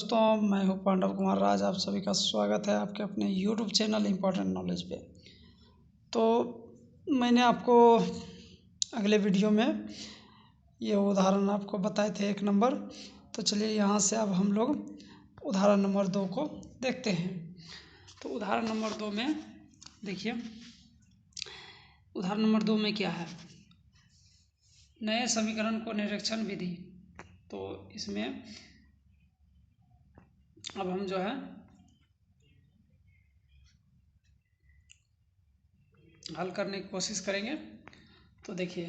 दोस्तों, मैं हूं पांडव कुमार राज। आप सभी का स्वागत है आपके अपने YouTube चैनल इम्पोर्टेंट नॉलेज पे। तो मैंने आपको अगले वीडियो में ये उदाहरण आपको बताए थे 1 नंबर। तो चलिए यहाँ से अब हम लोग उदाहरण नंबर 2 को देखते हैं। तो उदाहरण नंबर 2 में देखिए, उदाहरण नंबर 2 में क्या है, नए समीकरण को निरीक्षण विधि। तो इसमें अब हम जो है हल करने की कोशिश करेंगे। तो देखिए,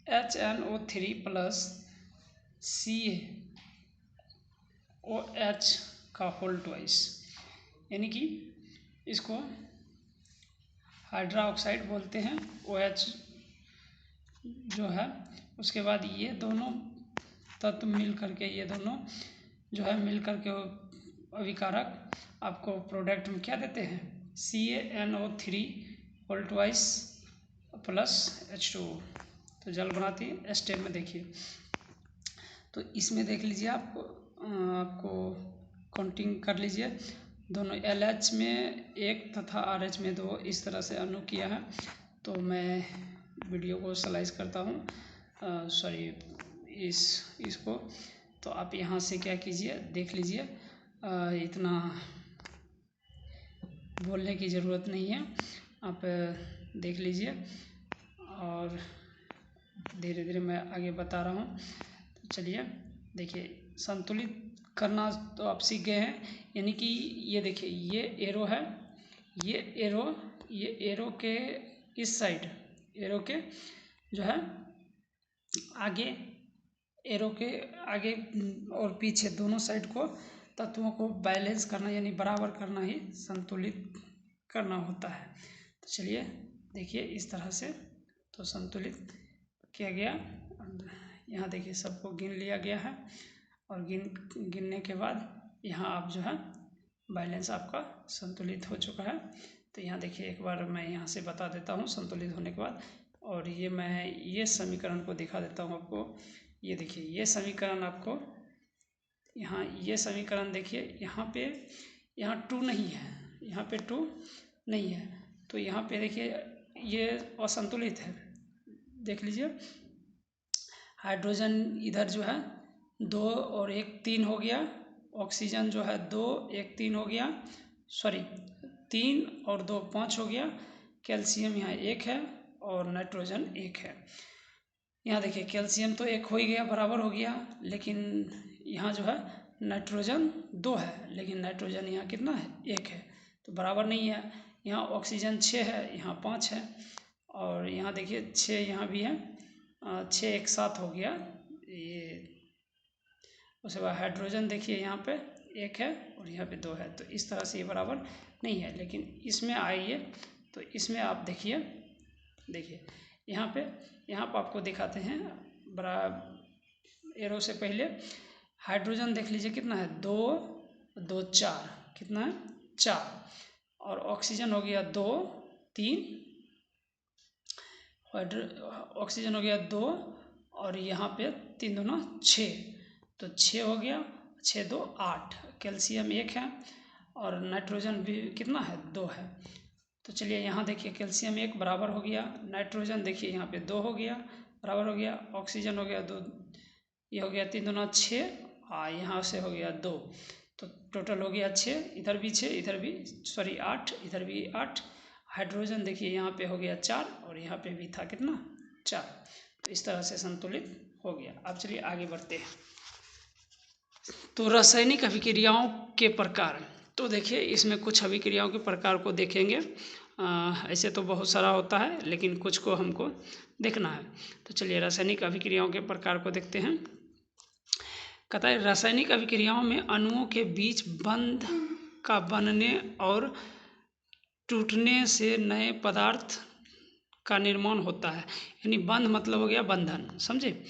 HNO3 प्लस CaOH का होल ट्वाइस, यानी कि इसको हाइड्रा ऑक्साइड बोलते हैं। OH जो है, उसके बाद ये दोनों तत्व मिल करके, ये दोनों जो है मिल करके अभिकारक आपको प्रोडक्ट में क्या देते हैं, CaNO3 whole twice plus H2O। तो जल बनाती है स्टेप में। देखिए, तो इसमें देख लीजिए, आपको काउंटिंग कर लीजिए। दोनों LH में 1 तथा RH में 2 इस तरह से अणु किया है। तो मैं वीडियो को स्लाइस करता हूँ, सॉरी इसको। तो आप यहाँ से क्या कीजिए, देख लीजिए, इतना बोलने की ज़रूरत नहीं है, आप देख लीजिए और धीरे धीरे मैं आगे बता रहा हूँ। तो चलिए देखिए, संतुलित करना तो आप सीख गए हैं, यानी कि ये देखिए, ये एरो है, ये एरो के इस साइड, एरो के जो है आगे, एरो के आगे और पीछे दोनों साइड को, तत्वों को बैलेंस करना यानी बराबर करना ही संतुलित करना होता है। तो चलिए देखिए, इस तरह से तो संतुलित किया गया। यहाँ देखिए, सबको गिन लिया गया है और गिनने के बाद यहाँ आप जो है बैलेंस आपका संतुलित हो चुका है। तो यहाँ देखिए, एक बार मैं यहाँ से बता देता हूँ संतुलित होने के बाद, और ये मैं ये समीकरण को दिखा देता हूँ आपको। ये देखिए, ये समीकरण आपको यहाँ, ये समीकरण देखिए, यहाँ 2 नहीं है, यहाँ पे 2 नहीं है। तो यहाँ पे देखिए, ये असंतुलित है। देख लीजिए, हाइड्रोजन इधर जो है 2 और 1 3 हो गया, ऑक्सीजन जो है 2 1 3 हो गया, सॉरी 3 और 2 5 हो गया, कैल्शियम यहाँ 1 है और नाइट्रोजन 1 है। यहाँ देखिए, कैल्शियम तो 1 हो ही गया, बराबर हो गया, लेकिन यहाँ जो है नाइट्रोजन 2 है, लेकिन नाइट्रोजन यहाँ कितना है, 1 है, तो बराबर नहीं है। यहाँ ऑक्सीजन 6 है, यहाँ 5 है, और यहाँ देखिए 6 यहाँ भी है, 6 एक साथ हो गया ये। उसके बाद हाइड्रोजन देखिए, यहाँ पे 1 है और यहाँ पे 2 है, तो इस तरह से ये बराबर नहीं है। लेकिन इसमें आइए, तो इसमें आप देखिए यहाँ पे आपको दिखाते हैं बड़ा एरो से पहले। हाइड्रोजन देख लीजिए कितना है, 2 2 4, कितना है 4, और ऑक्सीजन हो गया 2 3, ऑक्सीजन हो गया 2, और यहाँ पे 3 दूना 6, तो 6 हो गया, 6 2 8, कैल्शियम 1 है और नाइट्रोजन भी कितना है, 2 है। तो चलिए यहाँ देखिए, कैल्शियम 1 बराबर हो गया, नाइट्रोजन देखिए यहाँ पे 2 हो गया, बराबर हो गया, ऑक्सीजन हो गया 2, ये हो गया 3 दूना 6, यहाँ से हो गया 2, तो टोटल हो गया 6, इधर भी 6, इधर भी, सॉरी 8, इधर भी 8। हाइड्रोजन देखिए यहाँ पे हो गया 4 और यहाँ पे भी था कितना, 4। तो इस तरह से संतुलित हो गया। अब चलिए आगे बढ़ते हैं। तो रासायनिक अभिक्रियाओं के प्रकार। तो देखिए, इसमें कुछ अभिक्रियाओं के प्रकार को देखेंगे। ऐसे तो बहुत सारा होता है, लेकिन कुछ को हमको देखना है। तो चलिए रासायनिक अभिक्रियाओं के प्रकार को देखते हैं। कहता है, रासायनिक अभिक्रियाओं में अणुओं के बीच बंध का बनने और टूटने से नए पदार्थ का निर्माण होता है। यानी बंध मतलब हो गया बंधन, समझे।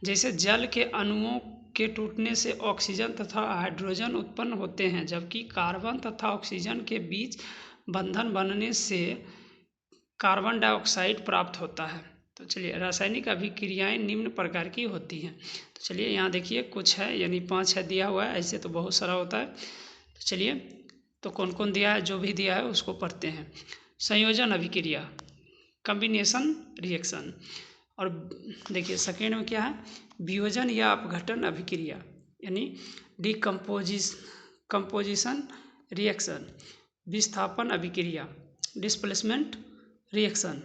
जैसे जल के अणुओं के टूटने से ऑक्सीजन तथा हाइड्रोजन उत्पन्न होते हैं, जबकि कार्बन तथा ऑक्सीजन के बीच बंधन बनने से कार्बन डाइऑक्साइड प्राप्त होता है। तो चलिए रासायनिक अभिक्रियाएं निम्न प्रकार की होती हैं। तो चलिए यहाँ देखिए कुछ है, यानी 5 है दिया हुआ है, ऐसे तो बहुत सारा होता है। तो चलिए तो कौन कौन दिया है, जो भी दिया है उसको पढ़ते हैं। संयोजन अभिक्रिया, कम्बिनेशन रिएक्शन, और देखिए सेकेंड में क्या है, वियोजन या अपघटन अभिक्रिया यानी कंपोजिशन रिएक्शन, विस्थापन अभिक्रिया डिस्प्लेसमेंट रिएक्शन।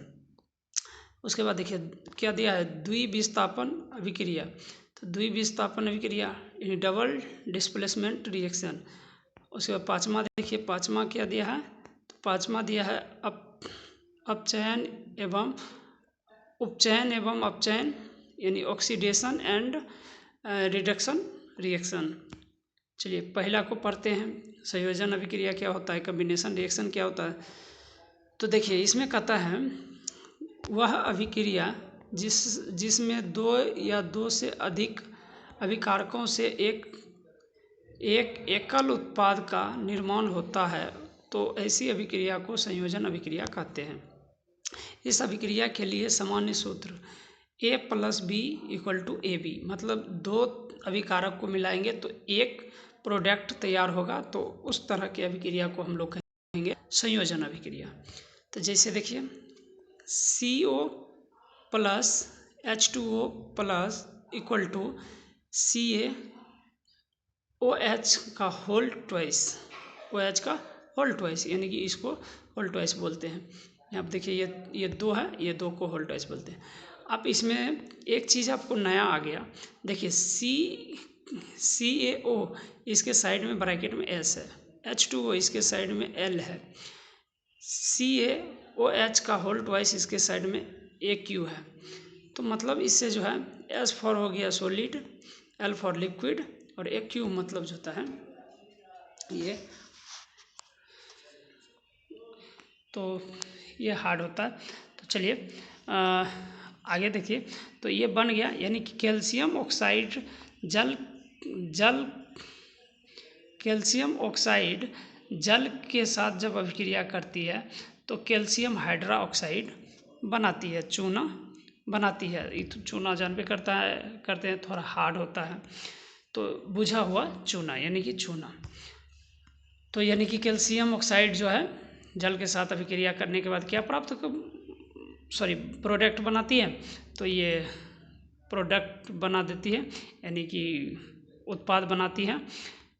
उसके बाद देखिए क्या दिया है, द्विविस्थापन अभिक्रिया। तो द्विविस्थापन अभिक्रिया यानी डबल डिस्प्लेसमेंट रिएक्शन। उसके बाद पाँचवा देखिए, पाँचवा क्या दिया है, तो पाँचवा दिया है अपचयन एवं अपचयन यानी ऑक्सीडेशन एंड रिडक्शन रिएक्शन। चलिए पहला को पढ़ते हैं, संयोजन अभिक्रिया क्या होता है, कम्बिनेशन रिएक्शन क्या होता है। तो देखिए इसमें कहता है वह अभिक्रिया जिसमें दो या दो से अधिक अभिकारकों से एक एकल उत्पाद का निर्माण होता है, तो ऐसी अभिक्रिया को संयोजन अभिक्रिया कहते हैं। इस अभिक्रिया के लिए सामान्य सूत्र A+B = AB, मतलब दो अभिकारक को मिलाएंगे तो एक प्रोडक्ट तैयार होगा, तो उस तरह की अभिक्रिया को हम लोग कहेंगे संयोजन अभिक्रिया। तो जैसे देखिए CO+H2O+ = CaOH का होल ट्वाइस, OH का होल ट्वाइस, यानी कि इसको होल ट्वाइस बोलते हैं। यहाँ पर देखिए ये दो है, ये दो को होल ट्वाइस बोलते हैं। अब इसमें एक चीज़ आपको नया आ गया, देखिए CaO इसके साइड में ब्रैकेट में S है, H2O इसके साइड में L है, CaOH का होल ट्वाइस इसके साइड में AQ है। तो मतलब इससे जो है S फॉर हो गया सॉलिड, L फॉर लिक्विड, और AQ मतलब जो होता है ये, तो ये हार्ड होता है। तो चलिए आगे देखिए, तो ये बन गया, यानी कि कैल्शियम ऑक्साइड जल के साथ जब अभिक्रिया करती है तो कैल्शियम हाइड्रोक्साइड बनाती है, चूना बनाती है। ये तो चूना जान पे करते हैं, थोड़ा हार्ड होता है, तो बुझा हुआ चूना यानी कि चूना। तो यानी कि कैल्शियम ऑक्साइड जो है जल के साथ अभिक्रिया करने के बाद क्या प्रोडक्ट बनाती है, तो ये प्रोडक्ट बना देती है, यानी कि उत्पाद बनाती है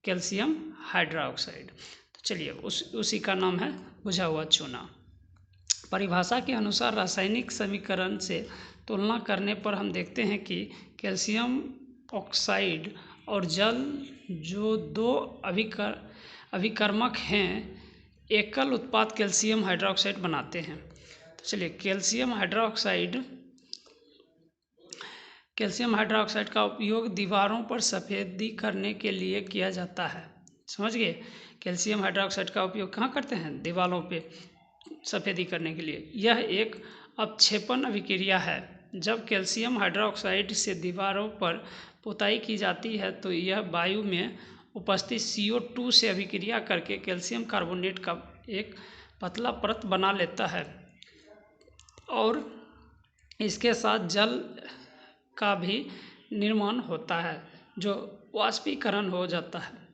कैल्शियम हाइड्रोक्साइड। तो चलिए उसी का नाम है बुझा हुआ चूना। परिभाषा के अनुसार रासायनिक समीकरण से तुलना करने पर हम देखते हैं कि कैल्शियम ऑक्साइड और जल जो दो अभिकर्मक हैं एकल उत्पाद कैल्शियम हाइड्रोक्साइड बनाते हैं। तो चलिए कैल्शियम हाइड्रोक्साइड का उपयोग दीवारों पर सफ़ेदी करने के लिए किया जाता है। समझ गए, कैल्शियम हाइड्रोक्साइड का उपयोग कहाँ करते हैं, दीवारों पे सफ़ेदी करने के लिए। यह एक अपक्षेपण अभिक्रिया है। जब कैल्शियम हाइड्रोक्साइड से दीवारों पर पुताई की जाती है तो यह वायु में उपस्थित CO2 से अभिक्रिया करके कैल्शियम कार्बोनेट का एक पतला परत बना लेता है और इसके साथ जल का भी निर्माण होता है जो वाष्पीकरण हो जाता है।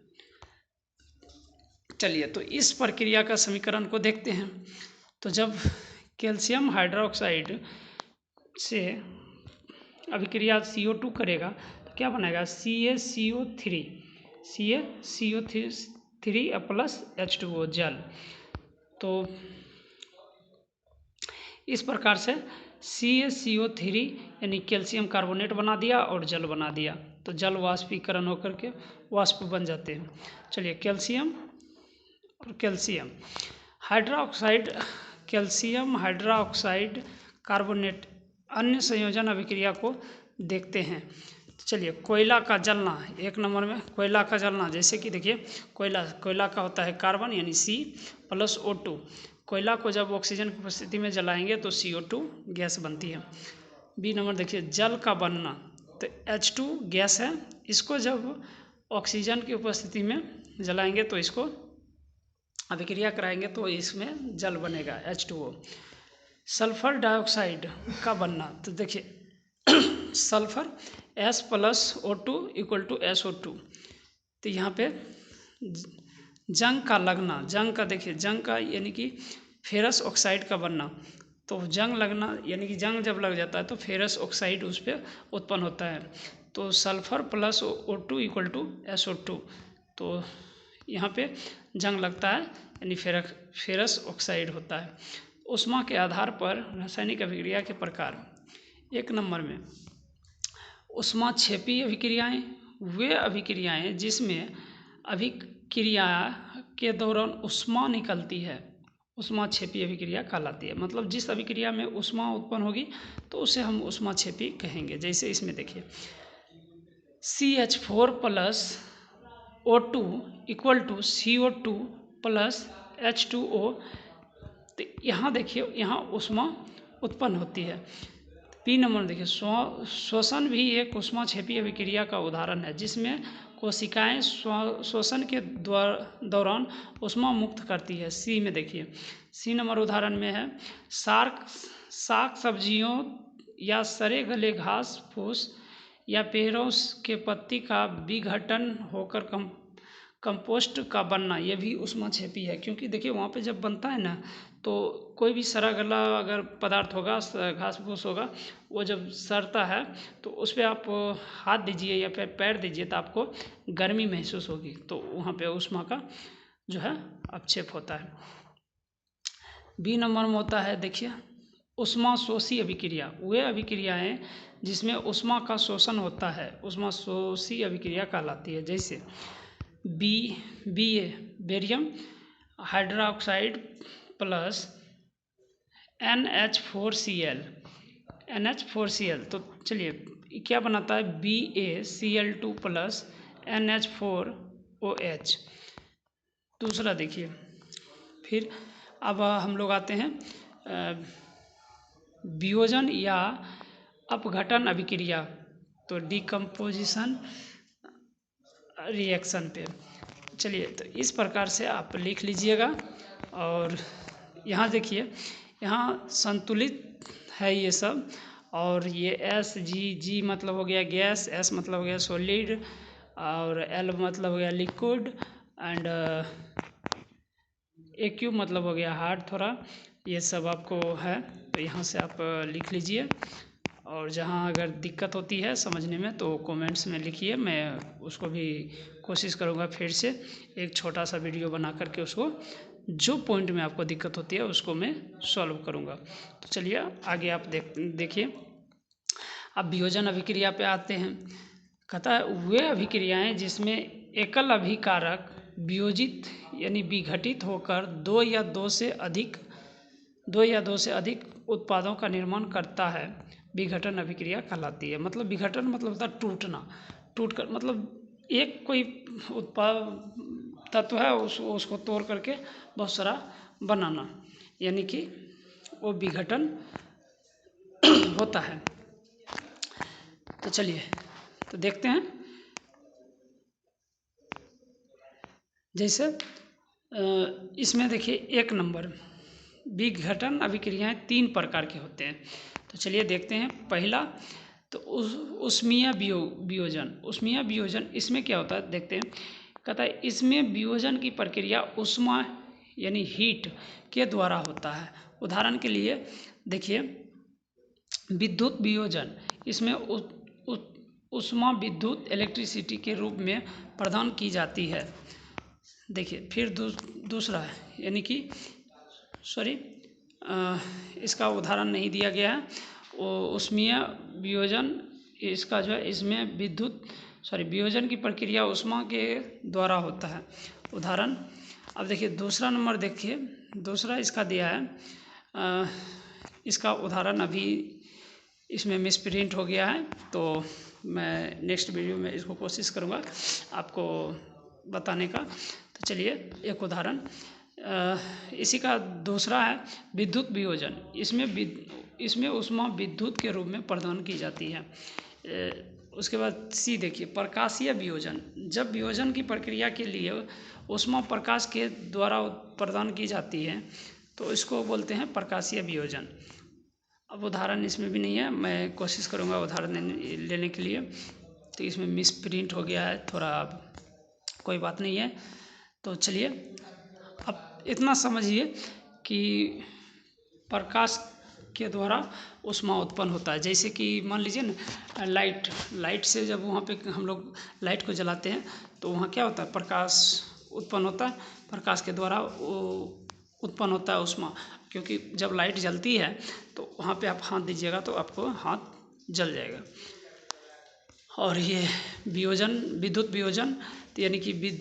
चलिए तो इस प्रक्रिया का समीकरण को देखते हैं। तो जब कैल्शियम हाइड्रोक्साइड से अभिक्रिया CO2 करेगा तो क्या बनेगा, CaCO3 प्लस H2O जल। तो इस प्रकार से CaCO3 यानी कैल्शियम कार्बोनेट बना दिया और जल बना दिया, तो जल वाष्पीकरण होकर के वाष्प बन जाते हैं। चलिए कैल्शियम और कैल्शियम हाइड्रोक्साइड कार्बोनेट अन्य संयोजन अभिक्रिया को देखते हैं। चलिए कोयला का जलना, एक नंबर में कोयला का जलना, जैसे कि देखिए कोयला का होता है कार्बन यानी C+O2। कोयला को जब ऑक्सीजन की उपस्थिति में जलाएंगे तो CO2 गैस बनती है। बी नंबर देखिए जल का बनना, तो H2 गैस है, इसको जब ऑक्सीजन की उपस्थिति में जलाएंगे तो इसको अभिक्रिया कराएंगे तो इसमें जल बनेगा H2O। सल्फर डाइऑक्साइड का बनना, तो देखिए सल्फर S+O2 = SO2। तो यहाँ पे जंग का लगना, जंग का देखिए जंग का यानी कि फेरस ऑक्साइड का बनना। तो जंग लगना यानी कि जंग जब लग जाता है तो फेरस ऑक्साइड उस पर उत्पन्न होता है। तो सल्फर प्लस O2 = SO2। तो यहाँ पे जंग लगता है यानी फेरस ऑक्साइड होता है। ऊष्मा के आधार पर रासायनिक अभिक्रिया के प्रकार। 1 नंबर में ऊष्माक्षेपी अभिक्रियाएं, वे अभिक्रियाएं जिसमें अभिक्रिया के दौरान ऊष्मा निकलती है, ऊष्माक्षेपी अभिक्रिया कहलाती है। मतलब जिस अभिक्रिया में ऊष्मा उत्पन्न होगी तो उसे हम ऊष्माक्षेपी कहेंगे। जैसे इसमें देखिए CH4+O2 = CO2 + H2O। तो यहाँ देखिए यहाँ ऊष्मा उत्पन्न होती है। बी नंबर देखिए श्वसन भी एक ऊष्माक्षेपी अभिक्रिया का उदाहरण है जिसमें कोशिकाएं श्वसन के दौरान ऊष्मा मुक्त करती है। सी में देखिए सी नंबर उदाहरण में है साग सब्जियों या सड़े गले घास फूस या पेड़ों के पत्ती का विघटन होकर कंपोस्ट का बनना, यह भी ऊष्माक्षेपी है। क्योंकि देखिए वहाँ पे जब बनता है ना तो कोई भी सड़ा गला अगर पदार्थ होगा, घास फूस होगा, वो जब सड़ता है तो उस पर आप हाथ दीजिए या फिर पैर दीजिए तो आपको गर्मी महसूस होगी। तो वहाँ पे ऊष्मा का जो है अपक्षेप होता है। बी नंबर में होता है देखिए ऊष्मा शोषी अभिक्रिया, वे अभिक्रियाएं जिसमें ऊष्मा का शोषण होता है ऊष्मा शोषी अभिक्रिया कहलाती है। जैसे Ba barium hydroxide plus NH4Cl। तो चलिए क्या बनाता है BaCl2 + NH4OH। दूसरा देखिए फिर अब हम लोग आते हैं वियोजन या अपघटन अभिक्रिया, तो डिकम्पोजिशन रिएक्शन पे। चलिए तो इस प्रकार से आप लिख लीजिएगा। और यहाँ देखिए यहाँ संतुलित है ये सब, और ये SG मतलब हो गया गैस, S मतलब हो गया सॉलिड, और L मतलब हो गया लिक्विड, एंड AQ मतलब हो गया हार्ड थोड़ा। ये सब आपको है तो यहाँ से आप लिख लीजिए। और जहाँ अगर दिक्कत होती है समझने में तो कमेंट्स में लिखिए, मैं उसको भी कोशिश करूँगा फिर से एक छोटा सा वीडियो बना करके उसको जो पॉइंट में आपको दिक्कत होती है उसको मैं सॉल्व करूँगा। तो चलिए आगे आप देखिए। अब वियोजन अभिक्रिया पे आते हैं। कहता है वे अभिक्रियाएं जिसमें एकल अभिकारक वियोजित यानी विघटित होकर दो या दो से अधिक उत्पादों का निर्माण करता है, विघटन अभिक्रिया कहलाती है। मतलब विघटन मतलब होता है टूटकर मतलब एक कोई उत्पाद तत्व है उसको तोड़ करके बहुत सारा बनाना, यानी कि वो विघटन होता है। तो चलिए तो देखते हैं। जैसे इसमें देखिए 1 नंबर विघटन अभिक्रियाएं 3 प्रकार के होते हैं। तो चलिए देखते हैं। पहला तो ऊष्मीय वियोजन, इसमें क्या होता है देखते हैं। कहता है इसमें वियोजन की प्रक्रिया ऊष्मा यानी हीट के द्वारा होता है। उदाहरण के लिए देखिए विद्युत वियोजन, इसमें ऊष्मा विद्युत इलेक्ट्रिसिटी के रूप में प्रदान की जाती है। देखिए फिर दूसरा है यानी कि इसका उदाहरण नहीं दिया गया है, वो ऊष्मीय वियोजन इसका जो है इसमें वियोजन की प्रक्रिया ऊष्मा के द्वारा होता है। उदाहरण अब देखिए दूसरा नंबर देखिए, दूसरा इसका दिया है, इसका उदाहरण अभी इसमें मिसप्रिंट हो गया है, तो मैं नेक्स्ट वीडियो में इसको कोशिश करूँगा आपको बताने का। तो चलिए एक उदाहरण इसी का दूसरा है विद्युत वियोजन, इसमें ऊष्मा विद्युत के रूप में प्रदान की जाती है। उसके बाद सी देखिए प्रकाशीय वियोजन, जब वियोजन की प्रक्रिया के लिए ऊष्मा प्रकाश के द्वारा प्रदान की जाती है तो इसको बोलते हैं प्रकाशीय वियोजन। अब उदाहरण इसमें भी नहीं है, मैं कोशिश करूँगा उदाहरण लेने के लिए। तो इसमें मिस प्रिंट हो गया है थोड़ा, कोई बात नहीं है। तो चलिए अब इतना समझिए कि प्रकाश के द्वारा ऊष्मा उत्पन्न होता है। जैसे कि मान लीजिए ना, लाइट से जब वहाँ पे हम लोग लाइट को जलाते हैं तो वहाँ क्या होता है, प्रकाश उत्पन्न होता है। प्रकाश के द्वारा वो उत्पन्न होता है ऊष्मा, क्योंकि जब लाइट जलती है तो वहाँ पे आप हाथ दीजिएगा तो आपको हाथ जल जाएगा। और ये वियोजन, विद्युत वियोजन, तो यानी कि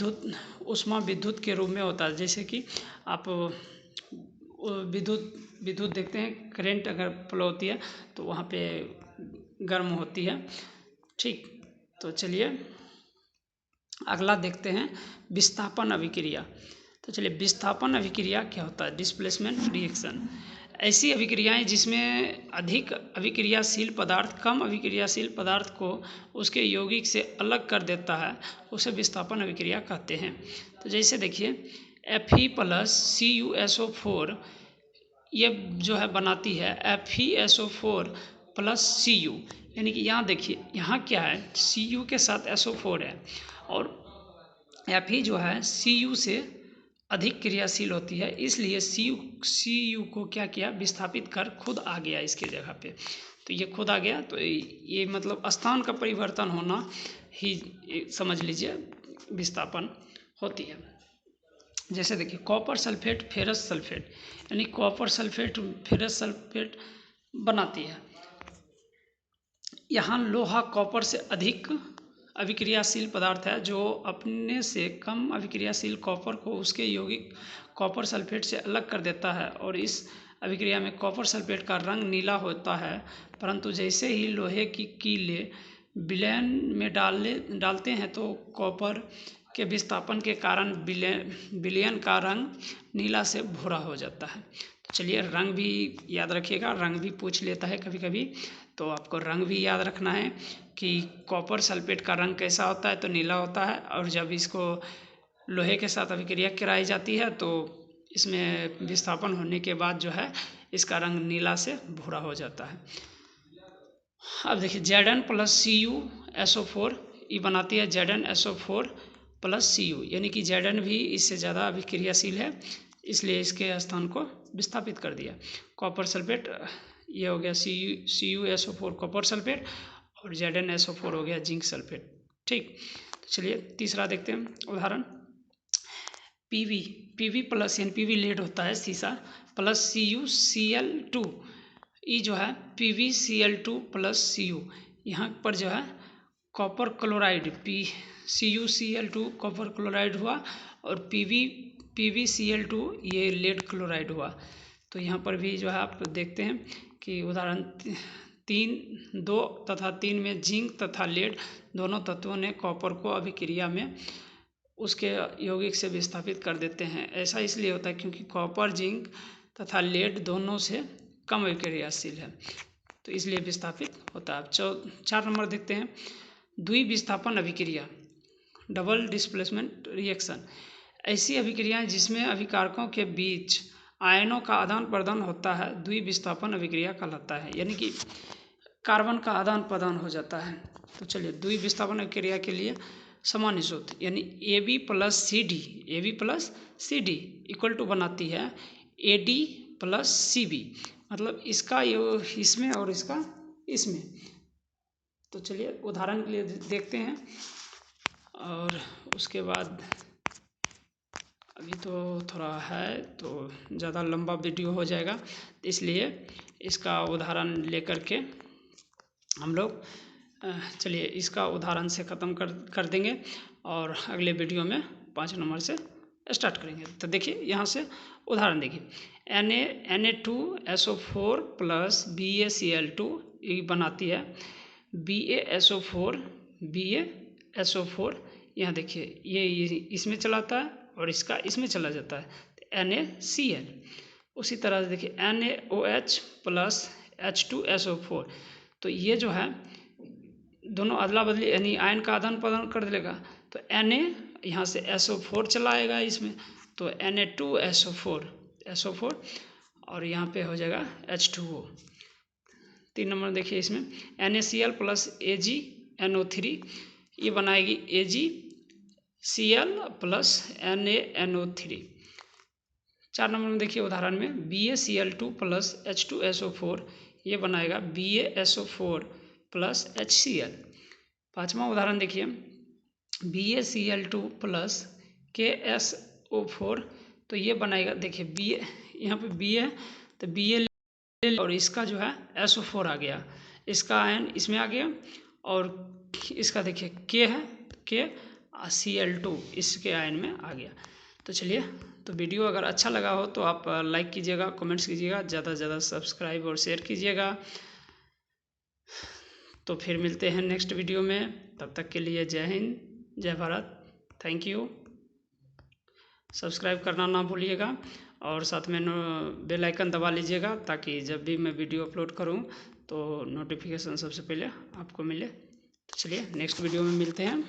ऊष्मा विद्युत के रूप में होता है। जैसे कि आप विद्युत देखते हैं, करंट अगर फ्लो होती है तो वहाँ पे गर्म होती है। ठीक, तो चलिए अगला देखते हैं विस्थापन अभिक्रिया। तो चलिए विस्थापन अभिक्रिया क्या होता है, डिस्प्लेसमेंट रिएक्शन। ऐसी अभिक्रियाएं जिसमें अधिक अभिक्रियाशील पदार्थ कम अभिक्रियाशील पदार्थ को उसके यौगिक से अलग कर देता है, उसे विस्थापन अभिक्रिया कहते हैं। तो जैसे देखिए Fe+CuSO4 ये जो है बनाती है Fe+SO4+Cu, यानी कि यहाँ देखिए यहाँ क्या है, Cu के साथ SO4 है और Fe जो है Cu से अधिक क्रियाशील होती है, इसलिए Cu को क्या किया, विस्थापित कर खुद आ गया इसके जगह पे। तो ये खुद आ गया, तो ये मतलब स्थान का परिवर्तन होना ही समझ लीजिए विस्थापन होती है। जैसे देखिए कॉपर सल्फेट फेरस सल्फेट, यानी कॉपर सल्फेट फेरस सल्फेट बनाती है। यहाँ लोहा कॉपर से अधिक अभिक्रियाशील पदार्थ है जो अपने से कम अभिक्रियाशील कॉपर को उसके यौगिक कॉपर सल्फेट से अलग कर देता है और इस अभिक्रिया में कॉपर सल्फेट का रंग नीला होता है। परंतु जैसे ही लोहे की कीले विलयन में डालते हैं तो कॉपर के विस्थापन के कारण विलयन का रंग नीला से भूरा हो जाता है। तो चलिए रंग भी याद रखिएगा, रंग भी पूछ लेता है कभी कभी, तो आपको रंग भी याद रखना है कि कॉपर सल्फेट का रंग कैसा होता है, तो नीला होता है। और जब इसको लोहे के साथ अभिक्रिया कराई जाती है तो इसमें विस्थापन होने के बाद जो है इसका रंग नीला से भूरा हो जाता है। अब देखिए Zn+Cu SO4 ये बनाती है Zn SO4+Cu, यानी कि Zn भी इससे ज़्यादा अभिक्रियाशील है, इसलिए इसके स्थान को विस्थापित कर दिया। कॉपर सल्फेट ये हो गया CuSO4 कॉपर सल्फेट और ZnSO4 हो गया जिंक सल्फेट। ठीक, तो चलिए तीसरा देखते हैं उदाहरण। PV+ लेड होता है शीशा प्लस CuCl2, ये जो है PVCl2+Cu, यहाँ पर जो है copper chloride CuCl2 copper chloride हुआ और PVCl2 ये लेड क्लोराइड हुआ। तो यहाँ पर भी जो है आप देखते हैं कि उदाहरण 2 तथा 3 में जिंक तथा लेड दोनों तत्वों ने कॉपर को अभिक्रिया में उसके यौगिक से विस्थापित कर देते हैं। ऐसा इसलिए होता है क्योंकि कॉपर जिंक तथा लेड दोनों से कम अभिक्रियाशील है, तो इसलिए विस्थापित होता है। 4 नंबर देखते हैं द्विविस्थापन अभिक्रिया, डबल डिस्प्लेसमेंट रिएक्शन। ऐसी अभिक्रियाएं जिसमें अभिकारकों के बीच आयनों का आदान प्रदान होता है द्विविस्थापन अभिक्रिया कहलाता है, यानी कि कार्बन का आदान प्रदान हो जाता है। तो चलिए द्विविस्थापन अभिक्रिया के लिए सामान्य सूत्र यानी AB+CD इक्वल टू बनाती है AD+CB, मतलब इसका इसमें और इसका इसमें। तो चलिए उदाहरण के लिए देखते हैं और उसके बाद अभी तो थोड़ा है तो ज़्यादा लंबा वीडियो हो जाएगा, इसलिए इसका उदाहरण लेकर के हम लोग चलिए इसका उदाहरण से ख़त्म कर देंगे और अगले वीडियो में 5 नंबर से स्टार्ट करेंगे। तो देखिए यहाँ से उदाहरण देखिए Na2SO4+BaCl2 ये बनाती है BaSO4 यहाँ देखिए ये इसमें चलाता है और इसका इसमें चला जाता है, तो NaCl। उसी तरह से देखिए NaOH+H2SO4, तो ये जो है दोनों अदला बदली यानी आयन का आदान प्रदान कर देगा, तो Na यहाँ से SO4 चला आएगा इसमें, तो Na2SO4 SO4 और यहाँ पे हो जाएगा H2O। 3 नंबर देखिए इसमें NaCl प्लस AgNO3 ये बनाएगी AgCl प्लस NaNO3। 4 नंबर में देखिए उदाहरण में BaCl2 प्लस H2SO4 ये बनाएगा BaSO4 प्लस HCl। 5वां उदाहरण देखिए BaCl2 प्लस KSO4 तो ये बनाएगा, देखिए Ba यहाँ पे Ba है तो Ba और इसका जो है SO4 आ गया, इसका आयन इसमें आ गया और इसका देखिए K है KCl2 इसके आयन में आ गया। तो चलिए, तो वीडियो अगर अच्छा लगा हो तो आप लाइक कीजिएगा, कमेंट्स कीजिएगा, ज़्यादा से ज़्यादा सब्सक्राइब और शेयर कीजिएगा। तो फिर मिलते हैं नेक्स्ट वीडियो में, तब तक के लिए जय हिंद, जय भारत, थैंक यू। सब्सक्राइब करना ना भूलिएगा और साथ में बेल आइकन दबा लीजिएगा ताकि जब भी मैं वीडियो अपलोड करूं तो नोटिफिकेशन सबसे पहले आपको मिले। तो चलिए नेक्स्ट वीडियो में मिलते हैं।